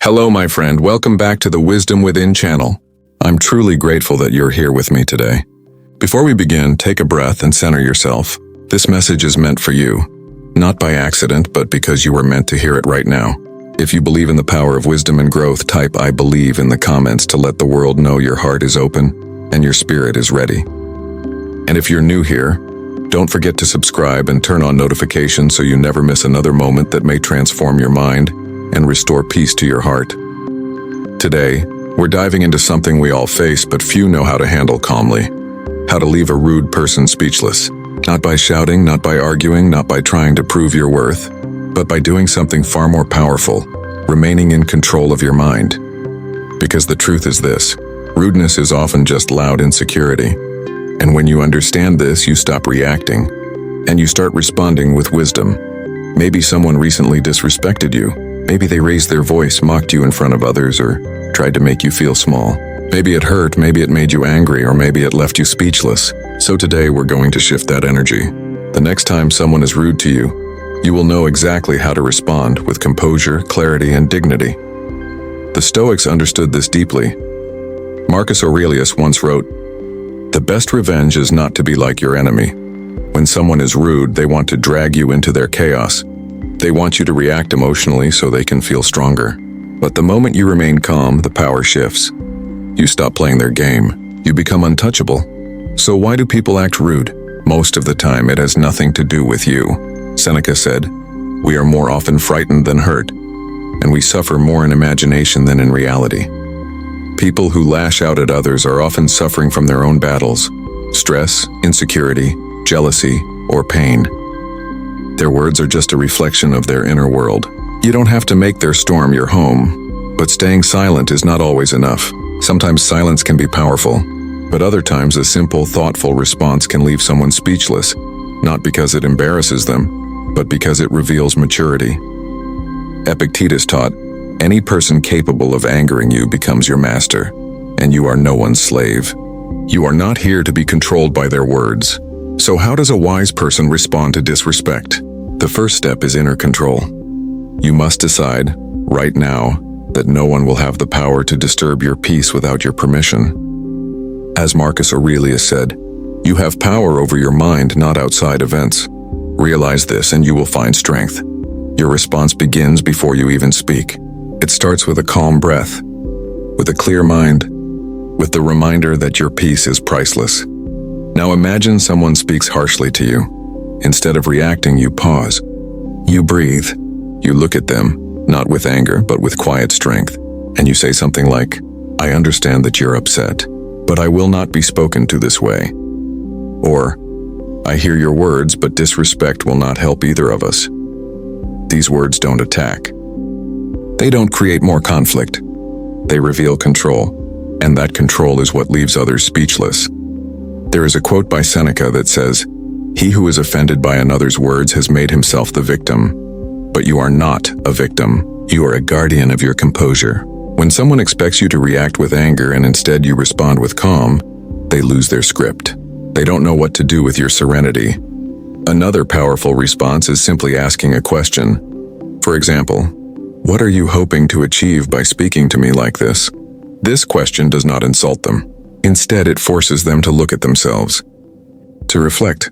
Hello, my friend. Welcome back to the Wisdom Within channel. I'm truly grateful that you're here with me today. Before we begin, take a breath and center yourself. This message is meant for you, not by accident, but because you were meant to hear it right now. If you believe in the power of wisdom and growth, type "I believe" in the comments to let the world know your heart is open and your spirit is ready. And if you're new here, don't forget to subscribe and turn on notifications so you never miss another moment that may transform your mind and restore peace to your heart. Today, we're diving into something we all face but few know how to handle calmly. How to leave a rude person speechless. Not by shouting, not by arguing, not by trying to prove your worth, but by doing something far more powerful, remaining in control of your mind. Because the truth is this, rudeness is often just loud insecurity. And when you understand this, you stop reacting, and you start responding with wisdom. Maybe someone recently disrespected you. Maybe they raised their voice, mocked you in front of others, or tried to make you feel small. Maybe it hurt, maybe it made you angry, or maybe it left you speechless. So today we're going to shift that energy. The next time someone is rude to you, you will know exactly how to respond with composure, clarity, and dignity. The Stoics understood this deeply. Marcus Aurelius once wrote, "The best revenge is not to be like your enemy. When someone is rude, they want to drag you into their chaos. They want you to react emotionally so they can feel stronger. But the moment you remain calm, the power shifts. You stop playing their game. You become untouchable. So why do people act rude? Most of the time, it has nothing to do with you." Seneca said, "We are more often frightened than hurt, and we suffer more in imagination than in reality." People who lash out at others are often suffering from their own battles, stress, insecurity, jealousy, or pain. Their words are just a reflection of their inner world. You don't have to make their storm your home, but staying silent is not always enough. Sometimes silence can be powerful, but other times a simple, thoughtful response can leave someone speechless, not because it embarrasses them, but because it reveals maturity. Epictetus taught, "Any person capable of angering you becomes your master, and you are no one's slave." You are not here to be controlled by their words. So how does a wise person respond to disrespect? The first step is inner control. You must decide, right now, that no one will have the power to disturb your peace without your permission. As Marcus Aurelius said, "You have power over your mind, not outside events." Realize this and you will find strength. Your response begins before you even speak. It starts with a calm breath, with a clear mind, with the reminder that your peace is priceless. Now imagine someone speaks harshly to you. Instead of reacting, you pause. You breathe. You look at them, not with anger, but with quiet strength. And you say something like, "I understand that you're upset, but I will not be spoken to this way." Or, "I hear your words, but disrespect will not help either of us." These words don't attack. They don't create more conflict. They reveal control, and that control is what leaves others speechless. There is a quote by Seneca that says, "He who is offended by another's words has made himself the victim." But you are not a victim. You are a guardian of your composure. When someone expects you to react with anger and instead you respond with calm, they lose their script. They don't know what to do with your serenity. Another powerful response is simply asking a question. For example, "What are you hoping to achieve by speaking to me like this?" This question does not insult them. Instead, it forces them to look at themselves, to reflect,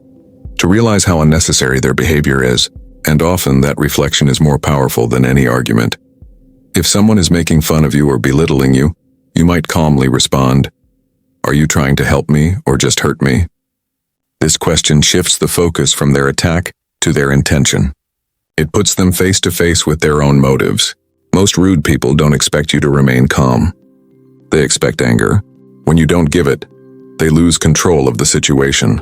to realize how unnecessary their behavior is, and often that reflection is more powerful than any argument. If someone is making fun of you or belittling you, you might calmly respond, "Are you trying to help me or just hurt me?" This question shifts the focus from their attack to their intention. It puts them face to face with their own motives. Most rude people don't expect you to remain calm. They expect anger. When you don't give it, they lose control of the situation.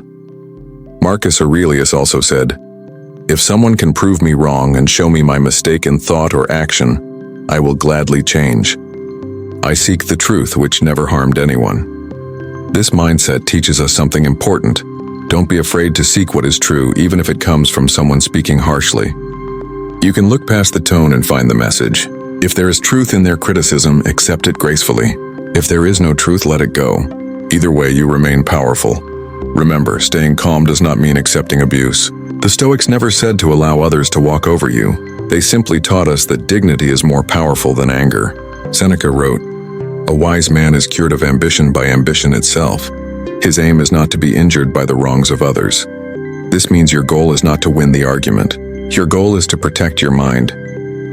Marcus Aurelius also said, "If someone can prove me wrong and show me my mistake in thought or action, I will gladly change. I seek the truth which never harmed anyone." This mindset teaches us something important. Don't be afraid to seek what is true, even if it comes from someone speaking harshly. You can look past the tone and find the message. If there is truth in their criticism, accept it gracefully. If there is no truth, let it go. Either way, you remain powerful. Remember, staying calm does not mean accepting abuse. The Stoics never said to allow others to walk over you. They simply taught us that dignity is more powerful than anger. Seneca wrote, "A wise man is cured of ambition by ambition itself. His aim is not to be injured by the wrongs of others." This means your goal is not to win the argument. Your goal is to protect your mind.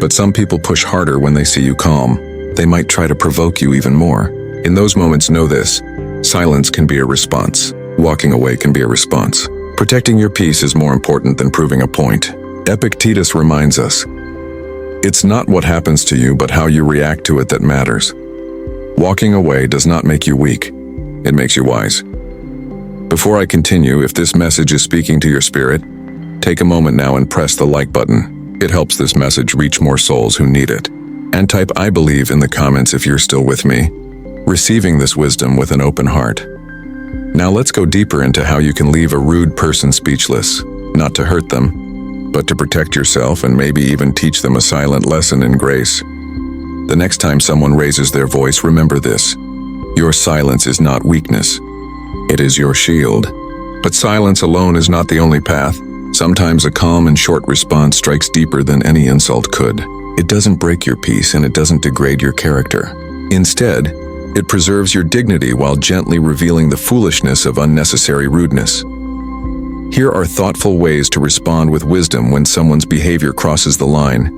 But some people push harder when they see you calm. They might try to provoke you even more. In those moments, know this: silence can be a response. Walking away can be a response. Protecting your peace is more important than proving a point. Epictetus reminds us, "It's not what happens to you, but how you react to it that matters." Walking away does not make you weak. It makes you wise. Before I continue, if this message is speaking to your spirit, take a moment now and press the like button. It helps this message reach more souls who need it. And type "I believe" in the comments if you're still with me, receiving this wisdom with an open heart. Now let's go deeper into how you can leave a rude person speechless, not to hurt them, but to protect yourself and maybe even teach them a silent lesson in grace. The next time someone raises their voice, remember this: your silence is not weakness. It is your shield. But silence alone is not the only path. Sometimes a calm and short response strikes deeper than any insult could. It doesn't break your peace and it doesn't degrade your character. Instead, it preserves your dignity while gently revealing the foolishness of unnecessary rudeness. Here are thoughtful ways to respond with wisdom when someone's behavior crosses the line,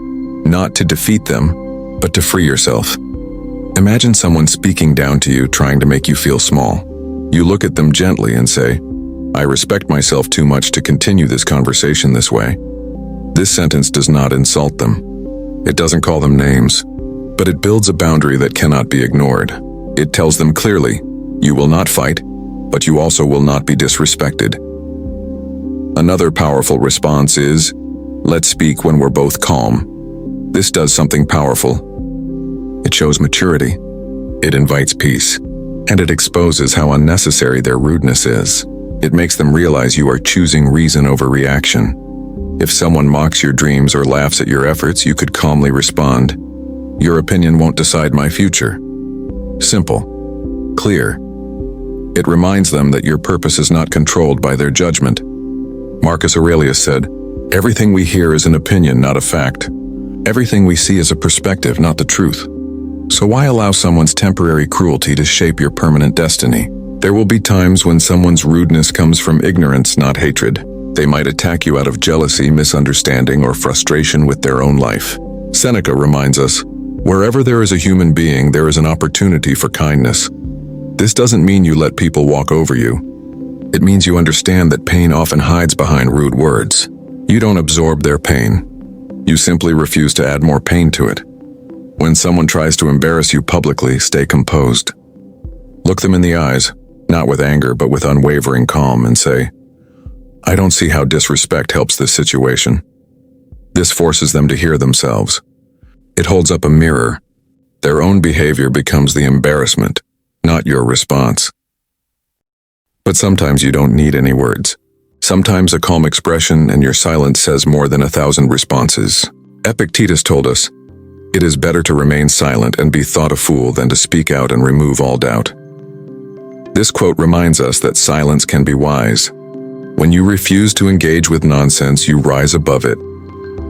not to defeat them, but to free yourself. Imagine someone speaking down to you, trying to make you feel small. You look at them gently and say, "I respect myself too much to continue this conversation this way." This sentence does not insult them. It doesn't call them names, but it builds a boundary that cannot be ignored. It tells them clearly, you will not fight, but you also will not be disrespected. Another powerful response is, "Let's speak when we're both calm." This does something powerful. It shows maturity. It invites peace. And it exposes how unnecessary their rudeness is. It makes them realize you are choosing reason over reaction. If someone mocks your dreams or laughs at your efforts, you could calmly respond, "Your opinion won't decide my future." Simple. Clear. It reminds them that your purpose is not controlled by their judgment. Marcus Aurelius said, "Everything we hear is an opinion, not a fact. Everything we see is a perspective, not the truth." So why allow someone's temporary cruelty to shape your permanent destiny? There will be times when someone's rudeness comes from ignorance, not hatred. They might attack you out of jealousy, misunderstanding, or frustration with their own life. Seneca reminds us, "Wherever there is a human being, there is an opportunity for kindness." This doesn't mean you let people walk over you. It means you understand that pain often hides behind rude words. You don't absorb their pain. You simply refuse to add more pain to it. When someone tries to embarrass you publicly, stay composed. Look them in the eyes, not with anger but with unwavering calm, and say, "I don't see how disrespect helps this situation." This forces them to hear themselves. It holds up a mirror. Their own behavior becomes the embarrassment, not your response. But sometimes you don't need any words. Sometimes a calm expression and your silence says more than 1,000 responses. Epictetus told us, "It is better to remain silent and be thought a fool than to speak out and remove all doubt." This quote reminds us that silence can be wise. When you refuse to engage with nonsense, you rise above it.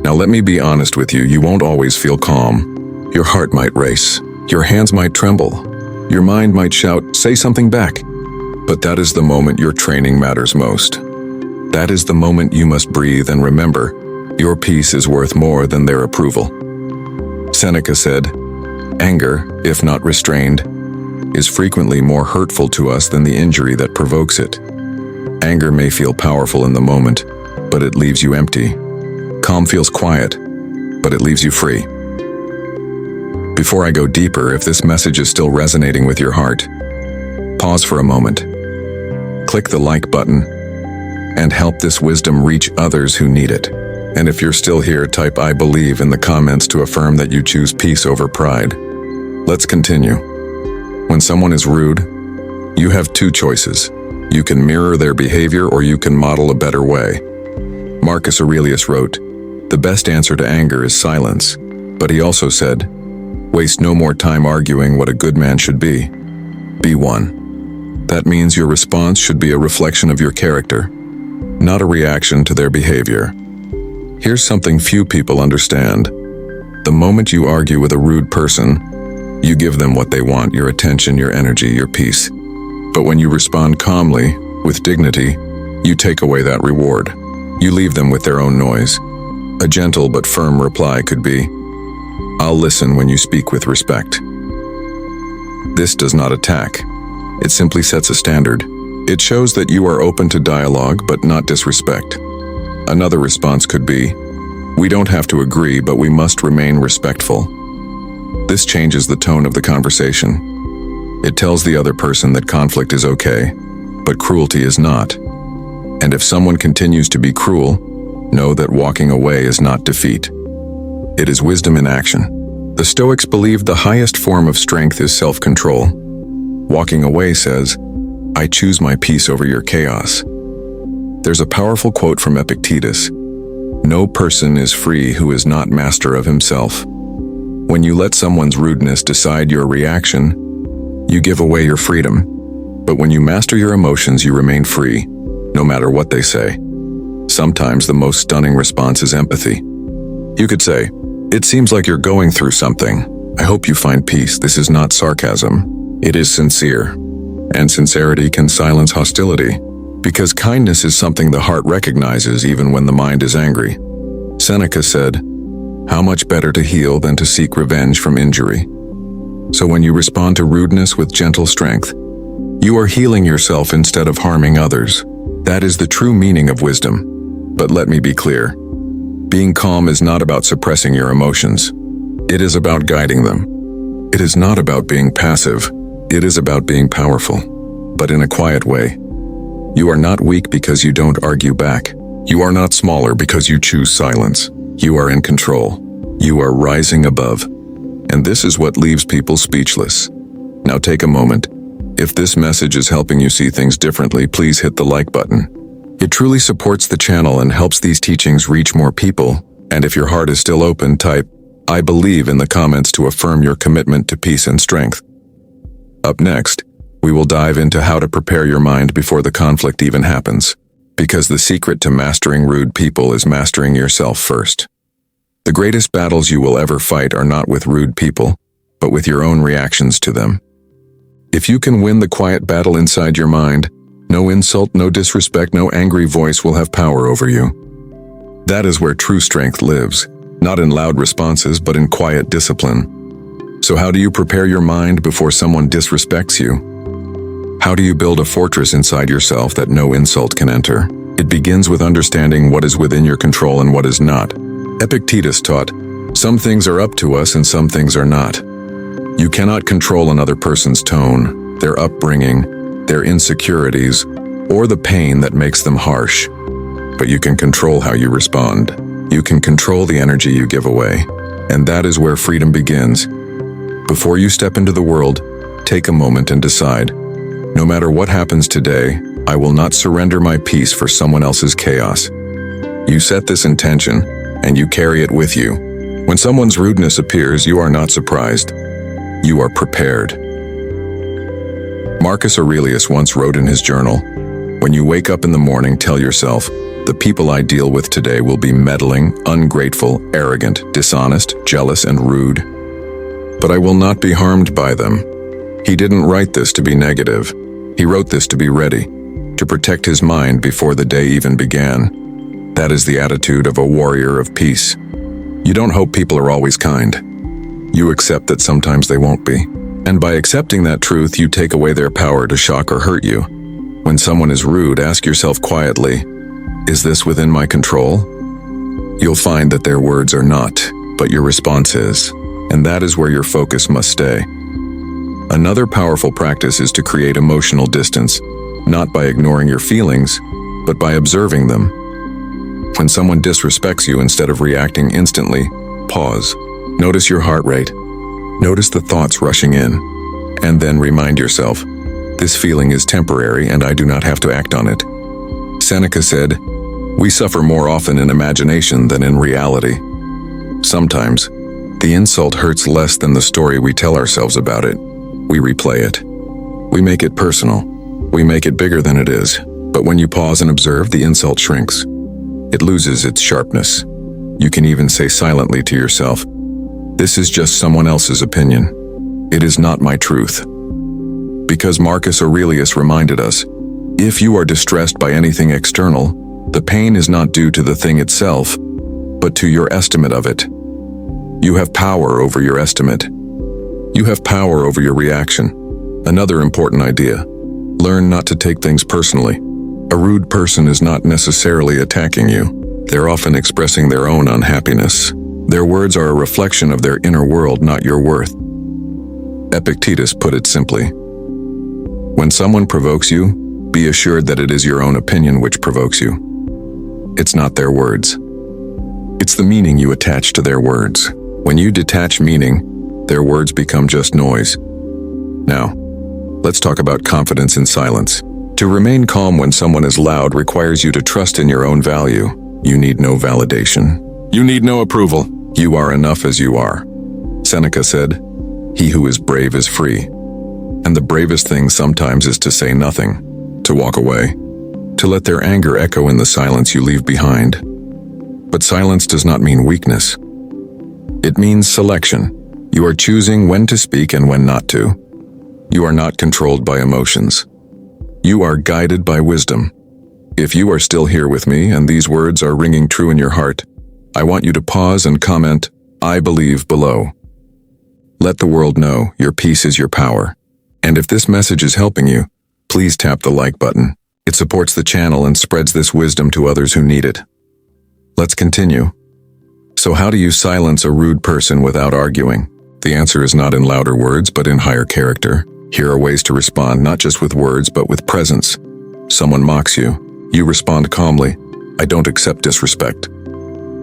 Now let me be honest with you, you won't always feel calm. Your heart might race. Your hands might tremble. Your mind might shout, "Say something back." But that is the moment your training matters most. That is the moment you must breathe and remember, your peace is worth more than their approval. Seneca said, "Anger, if not restrained, is frequently more hurtful to us than the injury that provokes it." Anger may feel powerful in the moment, but it leaves you empty. Calm feels quiet, but it leaves you free. Before I go deeper, if this message is still resonating with your heart, pause for a moment. Click the like button and help this wisdom reach others who need it. And if you're still here, type "I believe" in the comments to affirm that you choose peace over pride. Let's continue. When someone is rude, you have two choices. You can mirror their behavior or you can model a better way. Marcus Aurelius wrote, "The best answer to anger is silence." But he also said, "Waste no more time arguing what a good man should be. Be one." That means your response should be a reflection of your character, not a reaction to their behavior. Here's something few people understand. The moment you argue with a rude person, you give them what they want, your attention, your energy, your peace. But when you respond calmly, with dignity, you take away that reward. You leave them with their own noise. A gentle but firm reply could be, "I'll listen when you speak with respect." This does not attack. It simply sets a standard. It shows that you are open to dialogue but not disrespect. Another response could be, "We don't have to agree, but we must remain respectful." This changes the tone of the conversation. It tells the other person that conflict is okay, but cruelty is not. And if someone continues to be cruel, know that walking away is not defeat. It is wisdom in action. The Stoics believed the highest form of strength is self-control. Walking away says, "I choose my peace over your chaos." There's a powerful quote from Epictetus, "No person is free who is not master of himself." When you let someone's rudeness decide your reaction, you give away your freedom. But when you master your emotions, you remain free, no matter what they say. Sometimes the most stunning response is empathy. You could say, "It seems like you're going through something. I hope you find peace." This is not sarcasm. It is sincere. And sincerity can silence hostility, because kindness is something the heart recognizes even when the mind is angry. Seneca said, "How much better to heal than to seek revenge from injury?" So when you respond to rudeness with gentle strength, you are healing yourself instead of harming others. That is the true meaning of wisdom. But let me be clear. Being calm is not about suppressing your emotions. It is about guiding them. It is not about being passive. It is about being powerful, but in a quiet way. You are not weak because you don't argue back. You are not smaller because you choose silence. You are in control. You are rising above. And this is what leaves people speechless. Now take a moment. If this message is helping you see things differently, please hit the like button. It truly supports the channel and helps these teachings reach more people. And if your heart is still open, type, "I believe" in the comments to affirm your commitment to peace and strength. Up next, we will dive into how to prepare your mind before the conflict even happens. Because the secret to mastering rude people is mastering yourself first. The greatest battles you will ever fight are not with rude people, but with your own reactions to them. If you can win the quiet battle inside your mind, no insult, no disrespect, no angry voice will have power over you. That is where true strength lives, not in loud responses, but in quiet discipline. So how do you prepare your mind before someone disrespects you? How do you build a fortress inside yourself that no insult can enter? It begins with understanding what is within your control and what is not. Epictetus taught, "Some things are up to us and some things are not." You cannot control another person's tone, their upbringing, their insecurities, or the pain that makes them harsh. But you can control how you respond. You can control the energy you give away. And that is where freedom begins. Before you step into the world, take a moment and decide, no matter what happens today, I will not surrender my peace for someone else's chaos. You set this intention, and you carry it with you. When someone's rudeness appears, you are not surprised. You are prepared. Marcus Aurelius once wrote in his journal, "When you wake up in the morning, tell yourself, the people I deal with today will be meddling, ungrateful, arrogant, dishonest, jealous, and rude. But I will not be harmed by them." He didn't write this to be negative. He wrote this to be ready, to protect his mind before the day even began. That is the attitude of a warrior of peace. You don't hope people are always kind. You accept that sometimes they won't be. And by accepting that truth, you take away their power to shock or hurt you. When someone is rude, ask yourself quietly, is this within my control? You'll find that their words are not, but your response is. And that is where your focus must stay. Another powerful practice is to create emotional distance, not by ignoring your feelings, but by observing them. When someone disrespects you, instead of reacting instantly, pause. Notice your heart rate. Notice the thoughts rushing in. And then remind yourself, this feeling is temporary and I do not have to act on it. Seneca said, "We suffer more often in imagination than in reality." Sometimes, the insult hurts less than the story we tell ourselves about it. We replay it. We make it personal. We make it bigger than it is. But when you pause and observe, the insult shrinks. It loses its sharpness. You can even say silently to yourself, "This is just someone else's opinion. It is not my truth." Because Marcus Aurelius reminded us, if you are distressed by anything external, the pain is not due to the thing itself, but to your estimate of it. You have power over your estimate. You have power over your reaction. Another important idea: learn not to take things personally. A rude person is not necessarily attacking you. They're often expressing their own unhappiness. Their words are a reflection of their inner world, not your worth. Epictetus put it simply: when someone provokes you, be assured that it is your own opinion which provokes you. It's not their words. It's the meaning you attach to their words. When you detach meaning, their words become just noise. Now, let's talk about confidence in silence. To remain calm when someone is loud requires you to trust in your own value. You need no validation. You need no approval. You are enough as you are. Seneca said, "He who is brave is free." And the bravest thing sometimes is to say nothing, to walk away, to let their anger echo in the silence you leave behind. But silence does not mean weakness. It means selection. You are choosing when to speak and when not to. You are not controlled by emotions. You are guided by wisdom. If you are still here with me and these words are ringing true in your heart, I want you to pause and comment, "I believe," below. Let the world know your peace is your power. And if this message is helping you, please tap the like button. It supports the channel and spreads this wisdom to others who need it. Let's continue. So how do you silence a rude person without arguing? The answer is not in louder words, but in higher character. Here are ways to respond, not just with words, but with presence. Someone mocks you. You respond calmly, "I don't accept disrespect."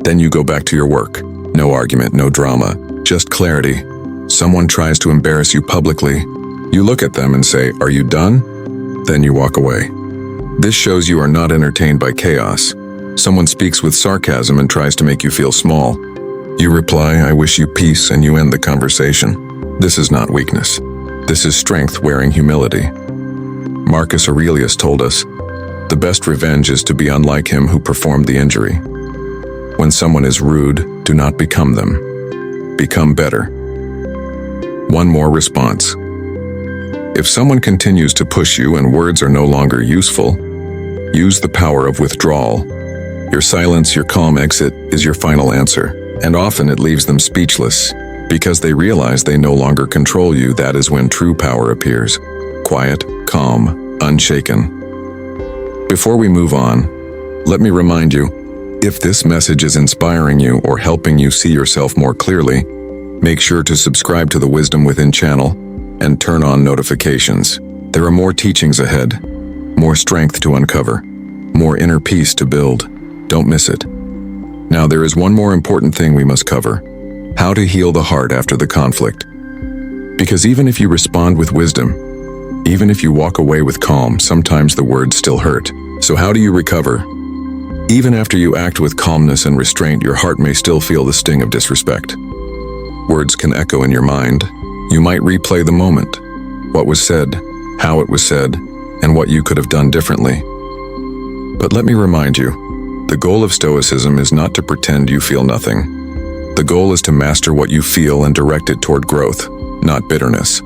Then you go back to your work. No argument, no drama, just clarity. Someone tries to embarrass you publicly. You look at them and say, "Are you done?" Then you walk away. This shows you are not entertained by chaos. Someone speaks with sarcasm and tries to make you feel small. You reply, "I wish you peace," and you end the conversation. This is not weakness. This is strength wearing humility. Marcus Aurelius told us, "The best revenge is to be unlike him who performed the injury." When someone is rude, do not become them. Become better. One more response. If someone continues to push you and words are no longer useful, use the power of withdrawal. Your silence, your calm exit, is your final answer, and often it leaves them speechless. Because they realize they no longer control you, that is when true power appears. Quiet, calm, unshaken. Before we move on, let me remind you, if this message is inspiring you or helping you see yourself more clearly, make sure to subscribe to the Wisdom Within channel and turn on notifications. There are more teachings ahead, more strength to uncover, more inner peace to build. Don't miss it. Now there is one more important thing we must cover: how to heal the heart after the conflict. Because even if you respond with wisdom, even if you walk away with calm, sometimes the words still hurt. So how do you recover? Even after you act with calmness and restraint, your heart may still feel the sting of disrespect. Words can echo in your mind. You might replay the moment, what was said, how it was said, and what you could have done differently. But let me remind you, the goal of Stoicism is not to pretend you feel nothing. The goal is to master what you feel and direct it toward growth, not bitterness.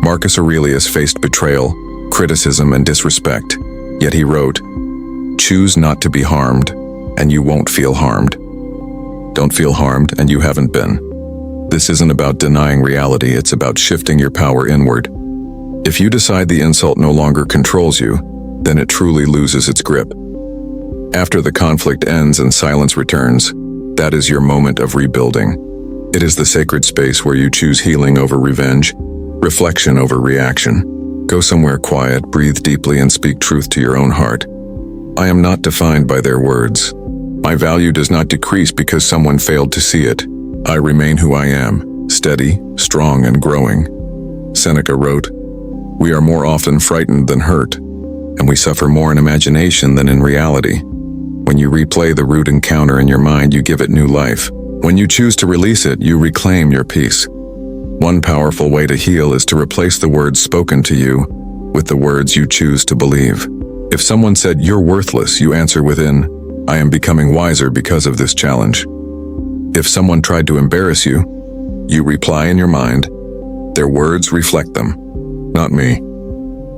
Marcus Aurelius faced betrayal, criticism, and disrespect, yet he wrote, "Choose not to be harmed, and you won't feel harmed." Don't feel harmed, and you haven't been. This isn't about denying reality, it's about shifting your power inward. If you decide the insult no longer controls you, then it truly loses its grip. After the conflict ends and silence returns, that is your moment of rebuilding. It is the sacred space where you choose healing over revenge, reflection over reaction. Go somewhere quiet, breathe deeply, and speak truth to your own heart. I am not defined by their words. My value does not decrease because someone failed to see it. I remain who I am, steady, strong, and growing. Seneca wrote, "We are more often frightened than hurt, and we suffer more in imagination than in reality." When you replay the rude encounter in your mind, you give it new life. When you choose to release it, you reclaim your peace. One powerful way to heal is to replace the words spoken to you with the words you choose to believe. If someone said, "You're worthless," you answer within, I am becoming wiser because of this challenge. If someone tried to embarrass you, you reply in your mind, their words reflect them, not me.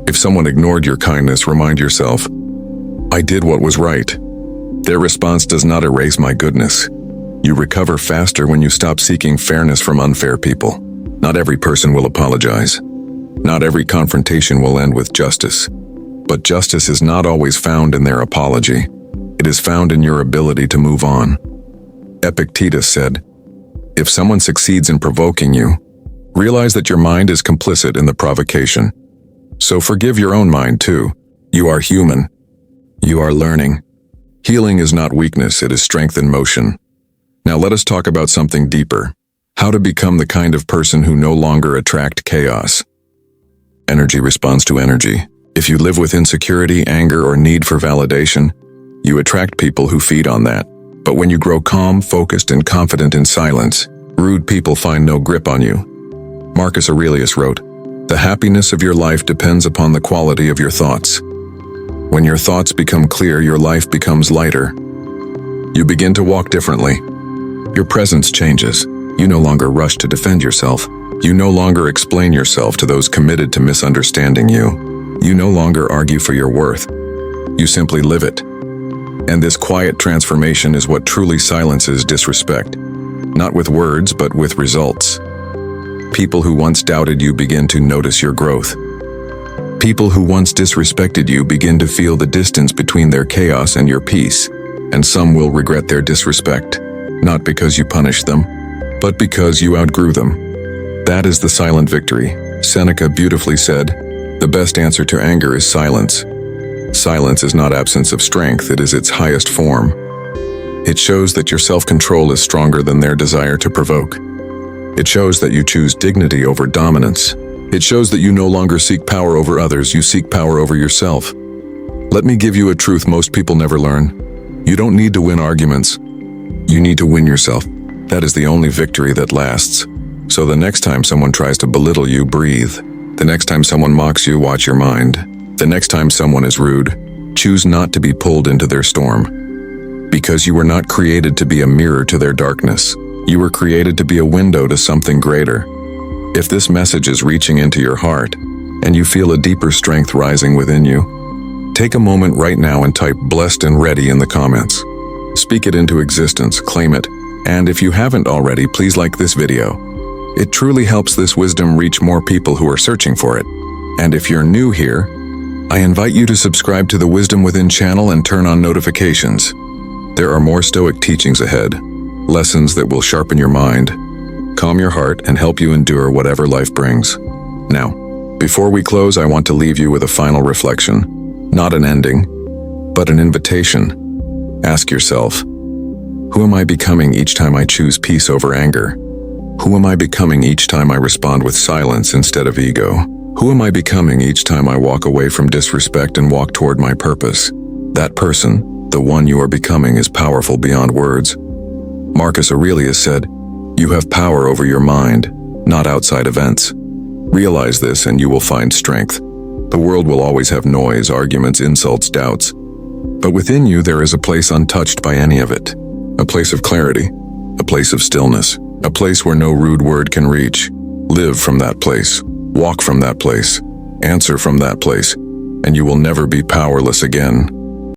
If someone ignored your kindness, remind yourself, I did what was right. Their response does not erase my goodness. You recover faster when you stop seeking fairness from unfair people. Not every person will apologize. Not every confrontation will end with justice. But justice is not always found in their apology. It is found in your ability to move on. Epictetus said, if someone succeeds in provoking you, realize that your mind is complicit in the provocation. So forgive your own mind too. You are human. You are learning. Healing is not weakness, it is strength in motion. Now let us talk about something deeper. How to become the kind of person who no longer attract chaos. Energy responds to energy. If you live with insecurity, anger, or need for validation, you attract people who feed on that. But when you grow calm, focused, and confident in silence, rude people find no grip on you. Marcus Aurelius wrote, the happiness of your life depends upon the quality of your thoughts. When your thoughts become clear, your life becomes lighter. You begin to walk differently. Your presence changes. You no longer rush to defend yourself. You no longer explain yourself to those committed to misunderstanding you. You no longer argue for your worth. You simply live it. And this quiet transformation is what truly silences disrespect. Not with words, but with results. People who once doubted you begin to notice your growth. People who once disrespected you begin to feel the distance between their chaos and your peace, and some will regret their disrespect, not because you punished them, but because you outgrew them. That is the silent victory. Seneca beautifully said, the best answer to anger is silence. Silence is not absence of strength, it is its highest form. It shows that your self-control is stronger than their desire to provoke. It shows that you choose dignity over dominance. It shows that you no longer seek power over others, you seek power over yourself. Let me give you a truth most people never learn. You don't need to win arguments. You need to win yourself. That is the only victory that lasts. So the next time someone tries to belittle you, breathe. The next time someone mocks you, watch your mind. The next time someone is rude, choose not to be pulled into their storm. Because you were not created to be a mirror to their darkness. You were created to be a window to something greater. If this message is reaching into your heart, and you feel a deeper strength rising within you, take a moment right now and type blessed and ready in the comments. Speak it into existence, claim it, and if you haven't already, please like this video. It truly helps this wisdom reach more people who are searching for it. And if you're new here, I invite you to subscribe to the Wisdom Within channel and turn on notifications. There are more Stoic teachings ahead, lessons that will sharpen your mind, calm your heart, and help you endure whatever life brings. Now, before we close, I want to leave you with a final reflection. Not an ending, but an invitation. Ask yourself, who am I becoming each time I choose peace over anger? Who am I becoming each time I respond with silence instead of ego? Who am I becoming each time I walk away from disrespect and walk toward my purpose? That person, the one you are becoming, is powerful beyond words. Marcus Aurelius said, you have power over your mind, not outside events. Realize this and you will find strength. The world will always have noise, arguments, insults, doubts. But within you there is a place untouched by any of it. A place of clarity, a place of stillness, a place where no rude word can reach. Live from that place. Walk from that place, answer from that place, and you will never be powerless again.